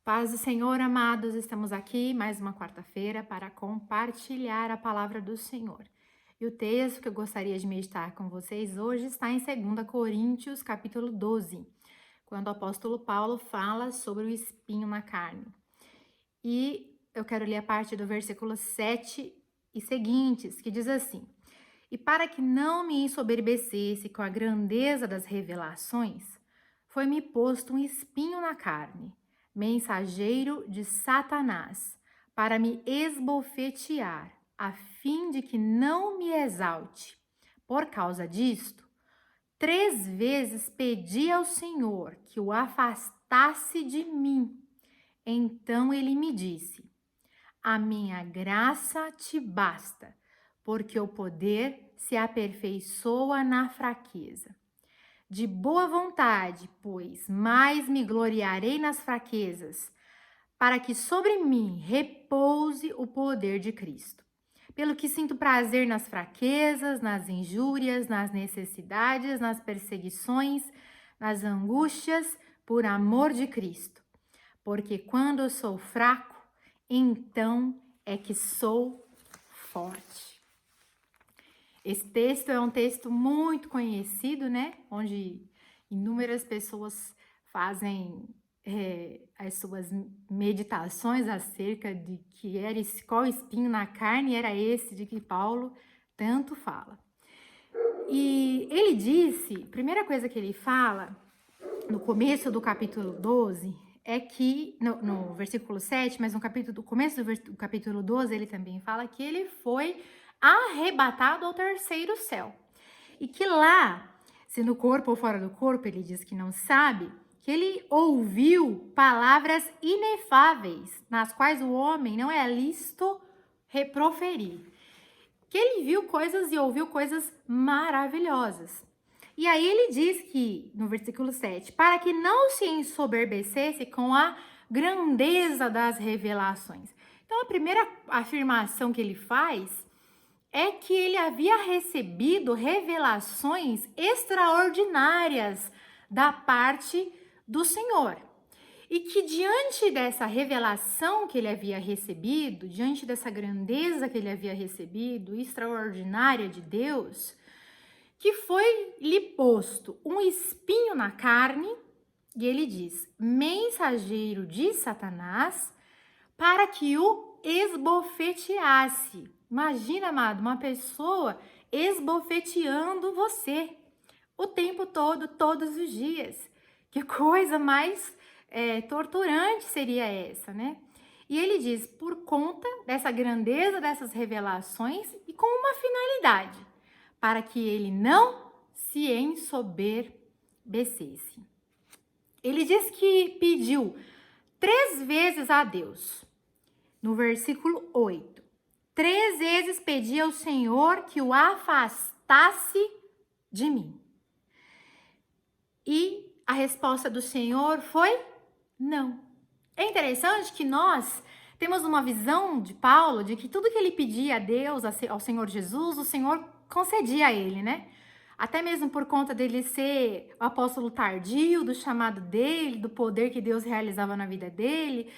Paz do Senhor, amados, estamos aqui mais uma quarta-feira para compartilhar a palavra do Senhor. E o texto que eu gostaria de meditar com vocês hoje está em 2 Coríntios, capítulo 12, quando o apóstolo Paulo fala sobre o espinho na carne. E eu quero ler a parte do versículo 7 e seguintes, que diz assim: E para que não me ensoberbecesse com a grandeza das revelações, foi-me posto um espinho na carne, mensageiro de Satanás, para me esbofetear, a fim de que não me exalte. Por causa disto, 3 vezes pedi ao Senhor que o afastasse de mim. Então ele me disse: A minha graça te basta, porque o poder se aperfeiçoa na fraqueza. De boa vontade, pois, mais me gloriarei nas fraquezas, para que sobre mim repouse o poder de Cristo. Pelo que sinto prazer nas fraquezas, nas injúrias, nas necessidades, nas perseguições, nas angústias, por amor de Cristo. Porque quando eu sou fraco, então é que sou forte. Esse texto é um texto muito conhecido, né? Onde inúmeras pessoas fazem as suas meditações acerca de que era qual espinho na carne era esse de que Paulo tanto fala. E ele disse, a primeira coisa que ele fala no começo do capítulo 12 é que, no versículo 7, mas no começo do capítulo 12, ele também fala que ele foi arrebatado ao terceiro céu. E que lá, se no corpo ou fora do corpo, ele diz que não sabe, que ele ouviu palavras inefáveis, nas quais o homem não é lícito reproferir. Que ele viu coisas e ouviu coisas maravilhosas. E aí ele diz que, no versículo 7, para que não se ensoberbecesse com a grandeza das revelações. Então, a primeira afirmação que ele faz é que ele havia recebido revelações extraordinárias da parte do Senhor. E que diante dessa revelação que ele havia recebido, diante dessa grandeza que ele havia recebido, extraordinária de Deus, que foi-lhe posto um espinho na carne, e ele diz, mensageiro de Satanás, para que o esbofeteasse. Imagina, amado, uma pessoa esbofeteando você o tempo todo, todos os dias. Que coisa mais torturante seria essa, né? E ele diz, por conta dessa grandeza dessas revelações e com uma finalidade, para que ele não se ensoberbecesse. Ele diz que pediu 3 vezes a Deus. No versículo 8. 3 vezes pedi ao Senhor que o afastasse de mim. E a resposta do Senhor foi não. É interessante que nós temos uma visão de Paulo de que tudo que ele pedia a Deus, ao Senhor Jesus, o Senhor concedia a ele, né? Até mesmo por conta dele ser o apóstolo tardio, do chamado dele, do poder que Deus realizava na vida dele,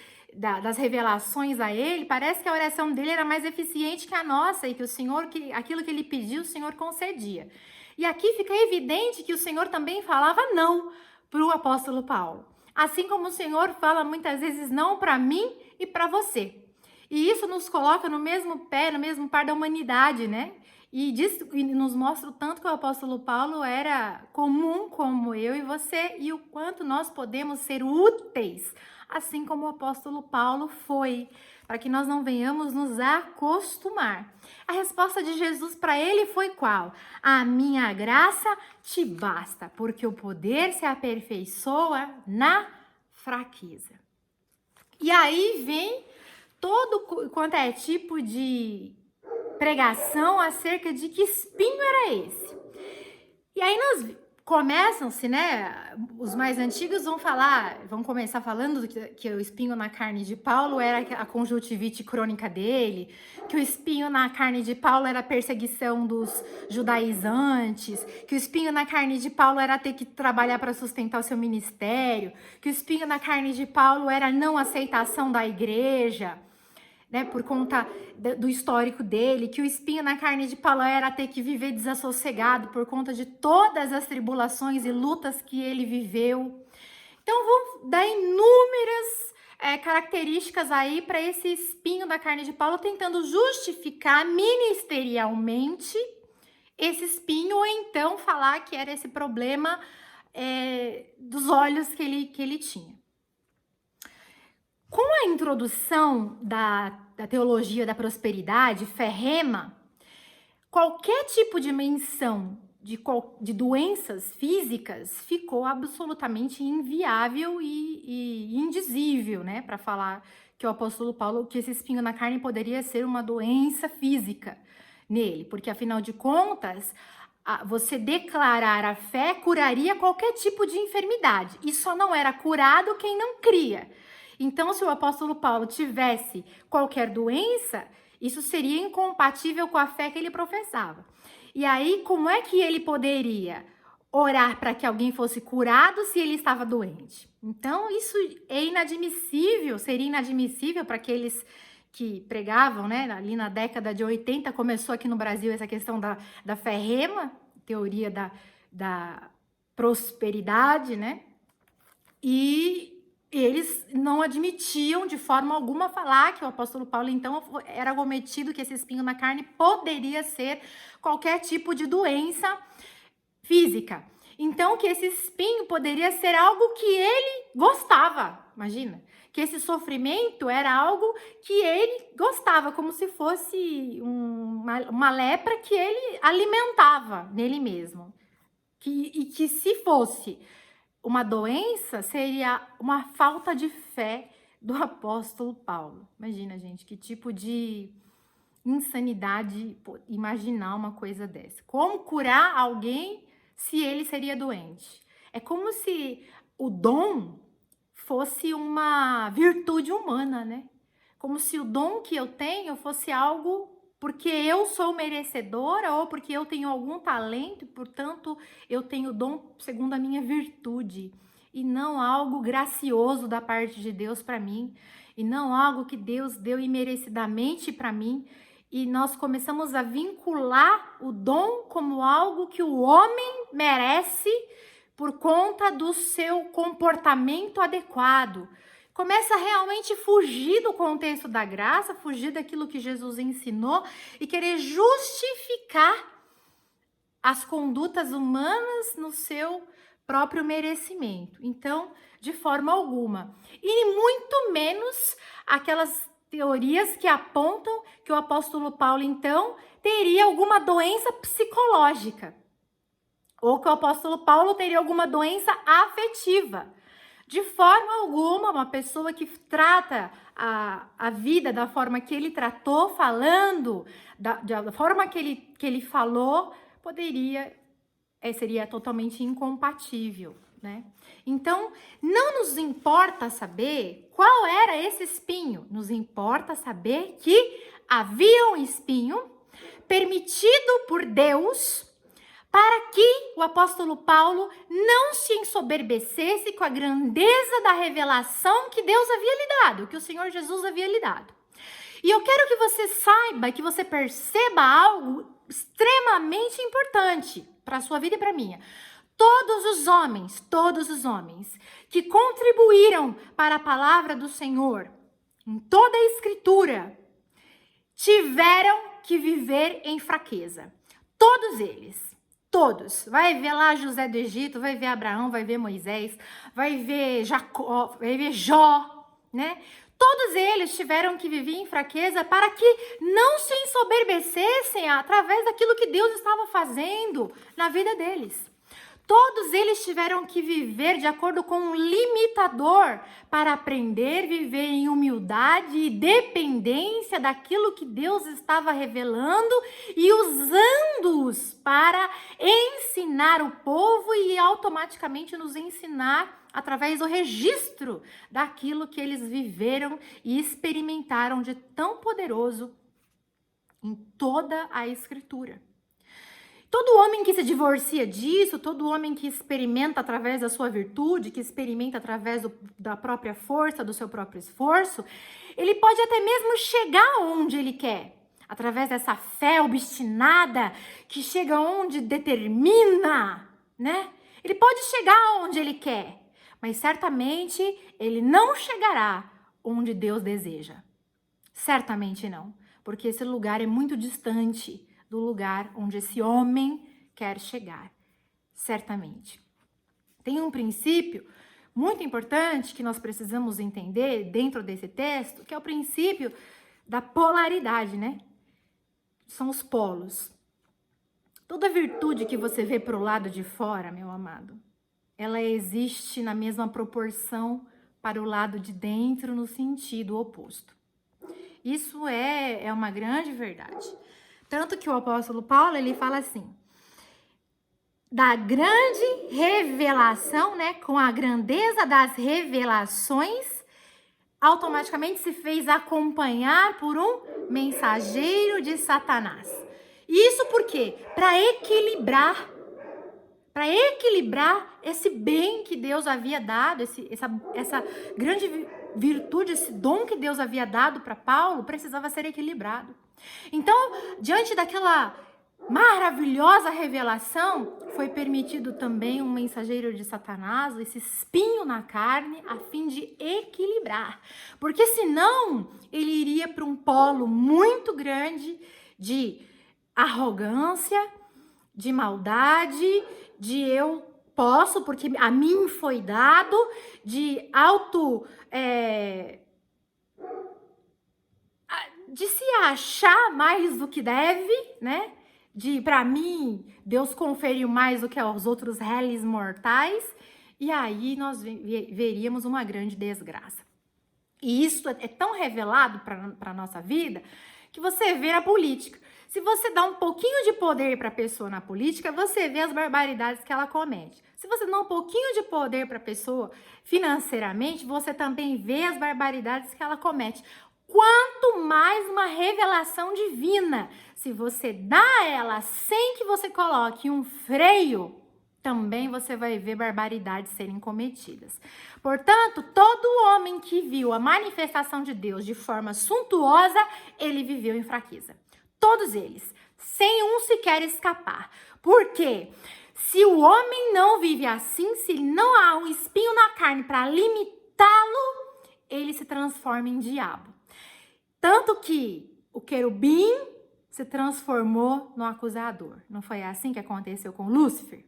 das revelações a ele, parece que a oração dele era mais eficiente que a nossa e que o Senhor, aquilo que ele pediu, o Senhor concedia. E aqui fica evidente que o Senhor também falava não para o apóstolo Paulo. Assim como o Senhor fala muitas vezes não para mim e para você. E isso nos coloca no mesmo pé, no mesmo par da humanidade, né? E nos mostra o tanto que o apóstolo Paulo era comum como eu e você e o quanto nós podemos ser úteis, assim como o apóstolo Paulo foi, para que nós não venhamos nos acostumar. A resposta de Jesus para ele foi qual? A minha graça te basta, porque o poder se aperfeiçoa na fraqueza. E aí vem todo quanto é tipo de pregação acerca de que espinho era esse. E aí nós começam-se, né? Os mais antigos vão começar falando que o espinho na carne de Paulo era a conjuntivite crônica dele, que o espinho na carne de Paulo era a perseguição dos judaizantes, que o espinho na carne de Paulo era ter que trabalhar para sustentar o seu ministério, que o espinho na carne de Paulo era a não aceitação da igreja, né, por conta do histórico dele, que o espinho na carne de Paulo era ter que viver desassossegado por conta de todas as tribulações e lutas que ele viveu. Então, vão dar inúmeras características aí para esse espinho da carne de Paulo, tentando justificar ministerialmente esse espinho, ou então falar que era esse problema dos olhos que ele tinha. Com a introdução da teologia da prosperidade, ferrema, qualquer tipo de menção de doenças físicas ficou absolutamente inviável e indizível, né? Para falar que o apóstolo Paulo, que esse espinho na carne poderia ser uma doença física nele, porque afinal de contas, você declarar a fé curaria qualquer tipo de enfermidade, e só não era curado quem não cria. Então, se o apóstolo Paulo tivesse qualquer doença, isso seria incompatível com a fé que ele professava. E aí, como é que ele poderia orar para que alguém fosse curado se ele estava doente? Então, isso é inadmissível, seria inadmissível para aqueles que pregavam, né? Ali na década de 80, começou aqui no Brasil essa questão da ferrema, teoria da prosperidade, né? E eles não admitiam de forma alguma falar que o apóstolo Paulo, então, era cometido que esse espinho na carne poderia ser qualquer tipo de doença física. Então, que esse espinho poderia ser algo que ele gostava, imagina. Que esse sofrimento era algo que ele gostava, como se fosse uma lepra que ele alimentava nele mesmo. E que se fosse uma doença, seria uma falta de fé do apóstolo Paulo. Imagina, gente, que tipo de insanidade imaginar uma coisa dessa. Como curar alguém se ele seria doente? É como se o dom fosse uma virtude humana, né? Como se o dom que eu tenho fosse algo porque eu sou merecedora ou porque eu tenho algum talento e, portanto, eu tenho dom segundo a minha virtude, e não algo gracioso da parte de Deus para mim, e não algo que Deus deu imerecidamente para mim. E nós começamos a vincular o dom como algo que o homem merece por conta do seu comportamento adequado. Começa a realmente fugir do contexto da graça, fugir daquilo que Jesus ensinou e querer justificar as condutas humanas no seu próprio merecimento. Então, de forma alguma. E muito menos aquelas teorias que apontam que o apóstolo Paulo, então, teria alguma doença psicológica. Ou que o apóstolo Paulo teria alguma doença afetiva. De forma alguma, uma pessoa que trata a vida da forma que ele tratou, falando da forma que ele falou, seria totalmente incompatível, né? Então, não nos importa saber qual era esse espinho, nos importa saber que havia um espinho permitido por Deus para que o apóstolo Paulo não se ensoberbecesse com a grandeza da revelação que Deus havia lhe dado, que o Senhor Jesus havia lhe dado. E eu quero que você saiba, que você perceba algo extremamente importante para a sua vida e para a minha. Todos os homens que contribuíram para a palavra do Senhor, em toda a Escritura, tiveram que viver em fraqueza. Todos eles. Todos. Vai ver lá José do Egito, vai ver Abraão, vai ver Moisés, vai ver Jacó, vai ver Jó, né? Todos eles tiveram que viver em fraqueza para que não se ensoberbecessem através daquilo que Deus estava fazendo na vida deles. Todos eles tiveram que viver de acordo com um limitador para aprender a viver em humildade e dependência daquilo que Deus estava revelando e usando-os para ensinar o povo e automaticamente nos ensinar através do registro daquilo que eles viveram e experimentaram de tão poderoso em toda a Escritura. Todo homem que se divorcia disso, todo homem que experimenta através da sua virtude, que experimenta através da própria força, do seu próprio esforço, ele pode até mesmo chegar onde ele quer, através dessa fé obstinada que chega onde determina, né? Ele pode chegar onde ele quer, mas certamente ele não chegará onde Deus deseja. Certamente não, porque esse lugar é muito distante do lugar onde esse homem quer chegar, certamente. Tem um princípio muito importante que nós precisamos entender dentro desse texto, que é o princípio da polaridade, né? São os polos. Toda virtude que você vê para o lado de fora, meu amado, ela existe na mesma proporção para o lado de dentro no sentido oposto. Isso é uma grande verdade. Tanto que o apóstolo Paulo, ele fala assim, da grande revelação, né, com a grandeza das revelações, automaticamente se fez acompanhar por um mensageiro de Satanás. Isso por quê? Para equilibrar esse bem que Deus havia dado, essa grande virtude, esse dom que Deus havia dado para Paulo, precisava ser equilibrado. Então, diante daquela maravilhosa revelação, foi permitido também um mensageiro de Satanás, esse espinho na carne, a fim de equilibrar. Porque senão, ele iria para um polo muito grande de arrogância, de maldade, de eu posso, porque a mim foi dado, de de se achar mais do que deve, né? De, para mim, Deus conferiu mais do que aos outros réis mortais, e aí nós veríamos uma grande desgraça. E isso é tão revelado para a nossa vida, que você vê na política. Se você dá um pouquinho de poder para a pessoa na política, você vê as barbaridades que ela comete. Se você dá um pouquinho de poder para a pessoa financeiramente, você também vê as barbaridades que ela comete. Quanto mais uma revelação divina, se você dá a ela sem que você coloque um freio, também você vai ver barbaridades serem cometidas. Portanto, todo homem que viu a manifestação de Deus de forma suntuosa, ele viveu em fraqueza. Todos eles, sem um sequer escapar. Por quê? Se o homem não vive assim, se não há um espinho na carne para limitá-lo, ele se transforma em diabo. Tanto que o querubim se transformou no acusador. Não foi assim que aconteceu com Lúcifer?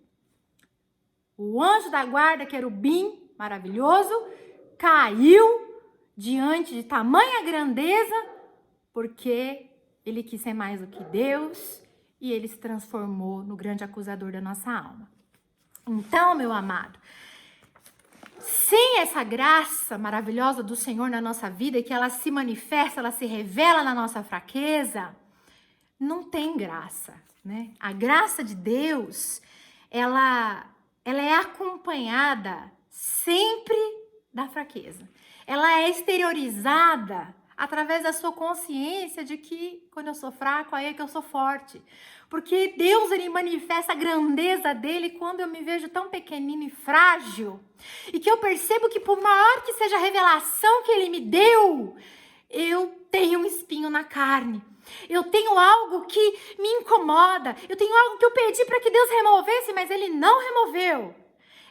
O anjo da guarda, querubim, maravilhoso, caiu diante de tamanha grandeza, porque ele quis ser mais do que Deus e ele se transformou no grande acusador da nossa alma. Então, meu amado, sem essa graça maravilhosa do Senhor na nossa vida, e que ela se manifesta, ela se revela na nossa fraqueza, não tem graça, né? A graça de Deus, ela é acompanhada sempre da fraqueza. Ela é exteriorizada através da sua consciência de que quando eu sou fraco, aí é que eu sou forte. Porque Deus, ele manifesta a grandeza dele quando eu me vejo tão pequenino e frágil. E que eu percebo que por maior que seja a revelação que ele me deu, eu tenho um espinho na carne. Eu tenho algo que me incomoda. Eu tenho algo que eu pedi para que Deus removesse, mas ele não removeu.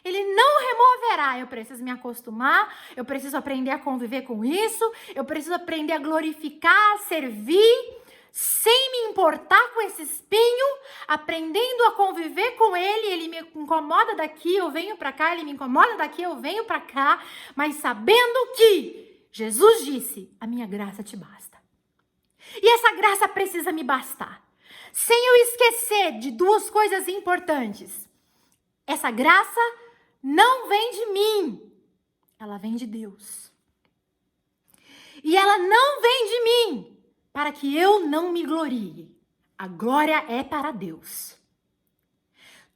Ele não removerá. Eu preciso me acostumar, eu preciso aprender a conviver com isso, eu preciso aprender a glorificar, a servir, sem me importar com esse espinho, aprendendo a conviver com ele me incomoda daqui, eu venho para cá, ele me incomoda daqui, eu venho para cá, mas sabendo que Jesus disse, a minha graça te basta. E essa graça precisa me bastar. Sem eu esquecer de duas coisas importantes. Essa graça não vem de mim, ela vem de Deus. E ela não vem de mim para que eu não me glorie. A glória é para Deus.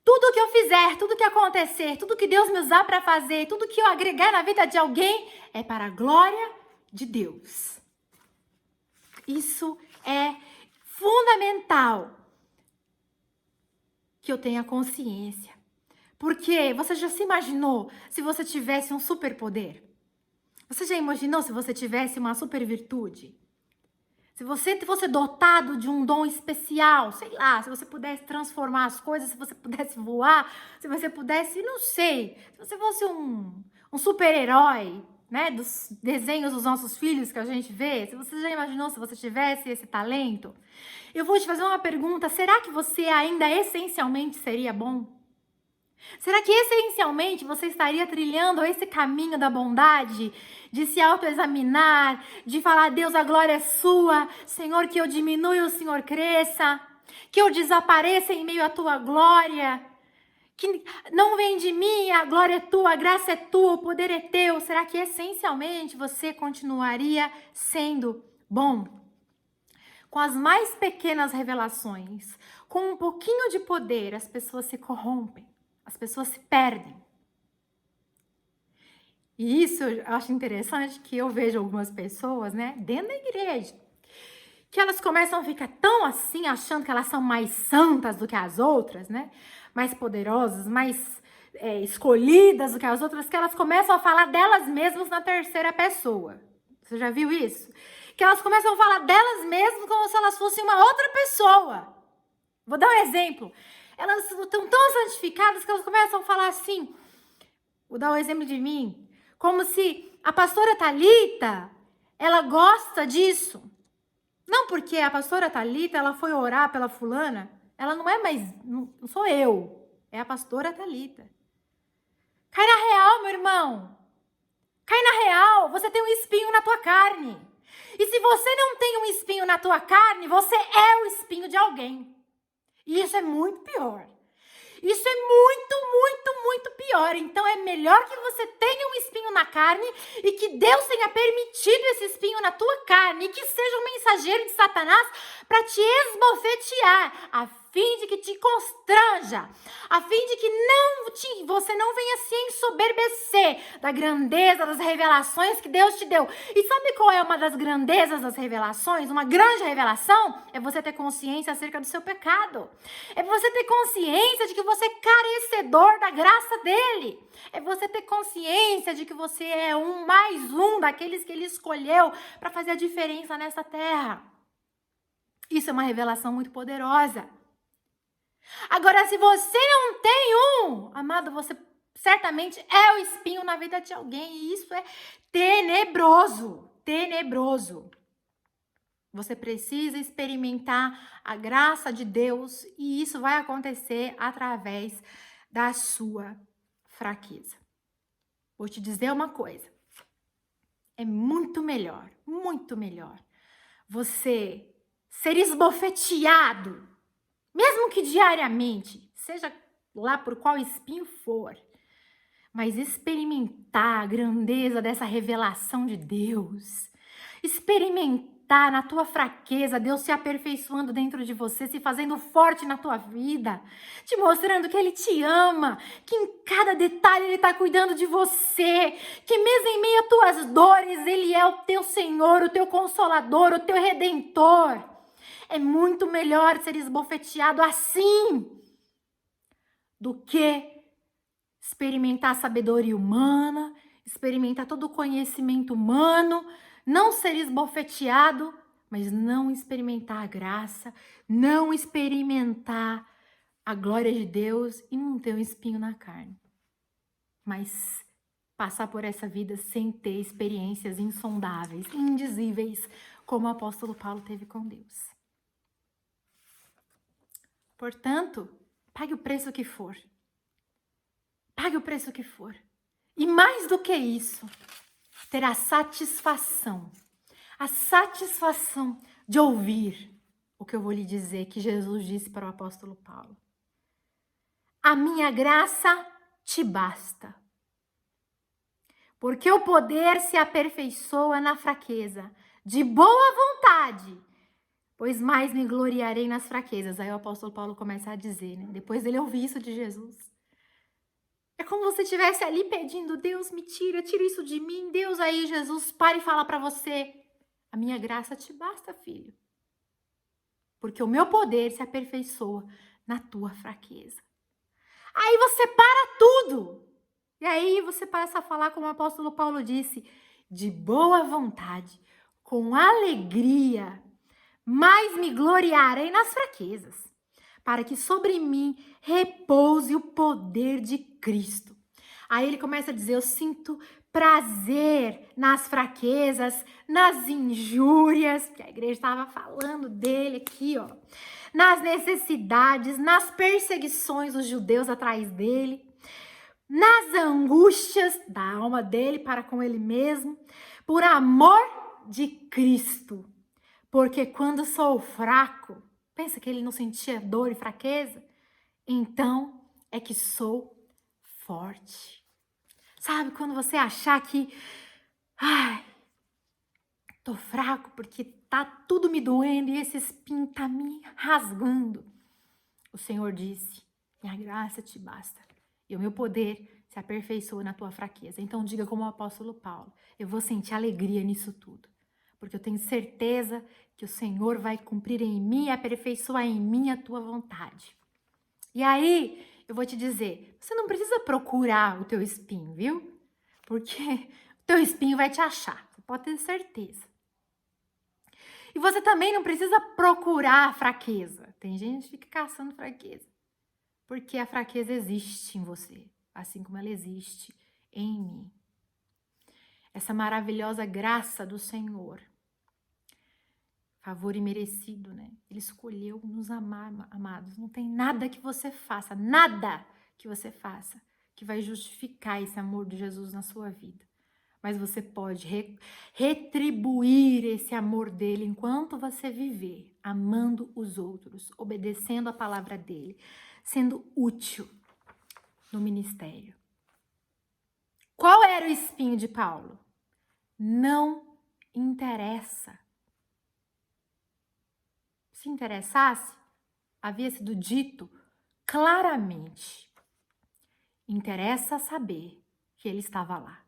Tudo que eu fizer, tudo que acontecer, tudo que Deus me usar para fazer, tudo que eu agregar na vida de alguém é para a glória de Deus. Isso é fundamental que eu tenha consciência. Porque você já se imaginou se você tivesse um superpoder? Você já imaginou se você tivesse uma super virtude? Se você fosse dotado de um dom especial, sei lá, se você pudesse transformar as coisas, se você pudesse voar, se você pudesse, não sei, se você fosse um super-herói, né, dos desenhos dos nossos filhos que a gente vê, se você já imaginou se você tivesse esse talento? Eu vou te fazer uma pergunta, será que você ainda essencialmente seria bom? Será que essencialmente você estaria trilhando esse caminho da bondade, de se autoexaminar, de falar, Deus, a glória é sua, Senhor, que eu diminua e o Senhor cresça, que eu desapareça em meio à tua glória, que não vem de mim, a glória é tua, a graça é tua, o poder é teu. Será que essencialmente você continuaria sendo bom? Com as mais pequenas revelações, com um pouquinho de poder, as pessoas se corrompem. As pessoas se perdem. E isso eu acho interessante que eu vejo algumas pessoas, né, dentro da igreja, que elas começam a ficar tão assim, achando que elas são mais santas do que as outras, né, mais poderosas, mais escolhidas do que as outras, que elas começam a falar delas mesmas na terceira pessoa. Você já viu isso? Que elas começam a falar delas mesmas como se elas fossem uma outra pessoa. Vou dar um exemplo. Elas estão tão santificadas que elas começam a falar assim, vou dar um exemplo de mim, como se a pastora Thalita, ela gosta disso. Não porque a pastora Thalita, ela foi orar pela fulana, ela não é mais, não sou eu, é a pastora Thalita. Cai na real, meu irmão. Cai na real, você tem um espinho na tua carne. E se você não tem um espinho na tua carne, você é o espinho de alguém. E isso é muito pior. Isso é muito, muito, muito pior. Então é melhor que você tenha um espinho na carne e que Deus tenha permitido esse espinho na tua carne e que seja um mensageiro de Satanás para te esbofetear, a fim de que te constranja, a fim de que você não venha se ensoberbecer da grandeza das revelações que Deus te deu. E sabe qual é uma das grandezas das revelações? Uma grande revelação é você ter consciência acerca do seu pecado. É você ter consciência de que você é carecedor da graça dele. É você ter consciência de que você é mais um daqueles que ele escolheu para fazer a diferença nessa terra. Isso é uma revelação muito poderosa. Agora, se você não tem amado, você certamente é o espinho na vida de alguém. E isso é tenebroso, tenebroso. Você precisa experimentar a graça de Deus e isso vai acontecer através da sua fraqueza. Vou te dizer uma coisa. É muito melhor você ser esbofeteado, mesmo que diariamente, seja lá por qual espinho for, mas experimentar a grandeza dessa revelação de Deus, experimentar na tua fraqueza, Deus se aperfeiçoando dentro de você, se fazendo forte na tua vida, te mostrando que Ele te ama, que em cada detalhe Ele está cuidando de você, que mesmo em meio a tuas dores, Ele é o teu Senhor, o teu Consolador, o teu Redentor. É muito melhor ser esbofeteado assim do que experimentar a sabedoria humana, experimentar todo o conhecimento humano, não ser esbofeteado, mas não experimentar a graça, não experimentar a glória de Deus e não ter um espinho na carne. Mas passar por essa vida sem ter experiências insondáveis, indizíveis, como o apóstolo Paulo teve com Deus. Portanto, pague o preço que for. Pague o preço que for. E mais do que isso, ter a satisfação de ouvir o que eu vou lhe dizer que Jesus disse para o apóstolo Paulo. a minha graça te basta. Porque o poder se aperfeiçoa na fraqueza, de boa vontade, pois mais me gloriarei nas fraquezas. Aí o apóstolo Paulo começa a dizer, né? Depois dele ouvir isso de Jesus. É como se você estivesse ali pedindo, Deus me tira isso de mim. Deus, aí Jesus para e fala para você, a minha graça te basta, filho. Porque o meu poder se aperfeiçoa na tua fraqueza. Aí você para tudo. E aí você passa a falar, como o apóstolo Paulo disse, de boa vontade, com alegria, mas me gloriarei nas fraquezas, para que sobre mim repouse o poder de Cristo. Aí ele começa a dizer, eu sinto prazer nas fraquezas, nas injúrias, que a igreja estava falando dele aqui, ó, nas necessidades, nas perseguições dos judeus atrás dele, nas angústias da alma dele para com ele mesmo, por amor de Cristo. Porque quando sou fraco, pensa que ele não sentia dor e fraqueza? Então é que sou forte. Sabe, quando você achar que, ai, tô fraco porque tá tudo me doendo e esse espinho tá me rasgando. O Senhor disse, minha graça te basta. E o meu poder se aperfeiçoa na tua fraqueza. Então diga como o apóstolo Paulo, eu vou sentir alegria nisso tudo. Porque eu tenho certeza que o Senhor vai cumprir em mim e aperfeiçoar em mim a tua vontade. E aí, eu vou te dizer, você não precisa procurar o teu espinho, viu? Porque o teu espinho vai te achar, você pode ter certeza. E você também não precisa procurar a fraqueza. Tem gente que fica caçando fraqueza. Porque a fraqueza existe em você, assim como ela existe em mim. Essa maravilhosa graça do Senhor, favor imerecido, né? Ele escolheu nos amar, amados. Não tem nada que você faça, nada que você faça que vai justificar esse amor de Jesus na sua vida. Mas você pode retribuir esse amor dele enquanto você viver, amando os outros, obedecendo a palavra dele, sendo útil no ministério. Qual era o espinho de Paulo? Não interessa. Se interessasse, havia sido dito claramente. Interessa saber que ele estava lá.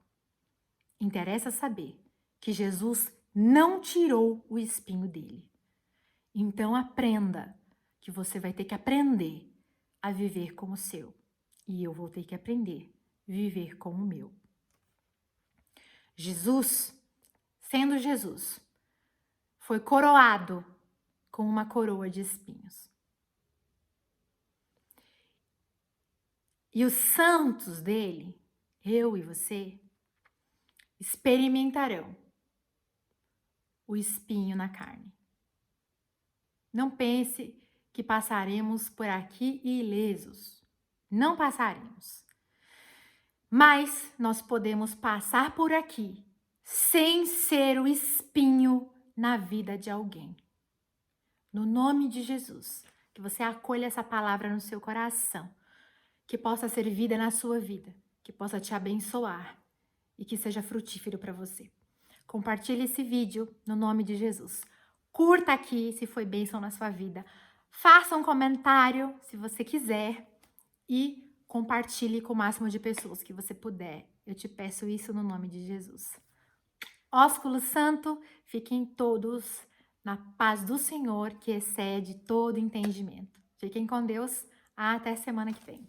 Interessa saber que Jesus não tirou o espinho dele. Então aprenda que você vai ter que aprender a viver como o seu. E eu vou ter que aprender a viver como o meu. Jesus, sendo Jesus, foi coroado com uma coroa de espinhos. E os santos dele, eu e você, experimentarão o espinho na carne. Não pense que passaremos por aqui ilesos. Não passaremos. Mas nós podemos passar por aqui sem ser o espinho na vida de alguém. No nome de Jesus, que você acolha essa palavra no seu coração, que possa ser vida na sua vida, que possa te abençoar e que seja frutífero para você. Compartilhe esse vídeo no nome de Jesus. Curta aqui se foi bênção na sua vida. Faça um comentário se você quiser e compartilhe com o máximo de pessoas que você puder. Eu te peço isso no nome de Jesus. Ósculo Santo, fiquem todos na paz do Senhor, que excede todo entendimento. Fiquem com Deus. Até semana que vem.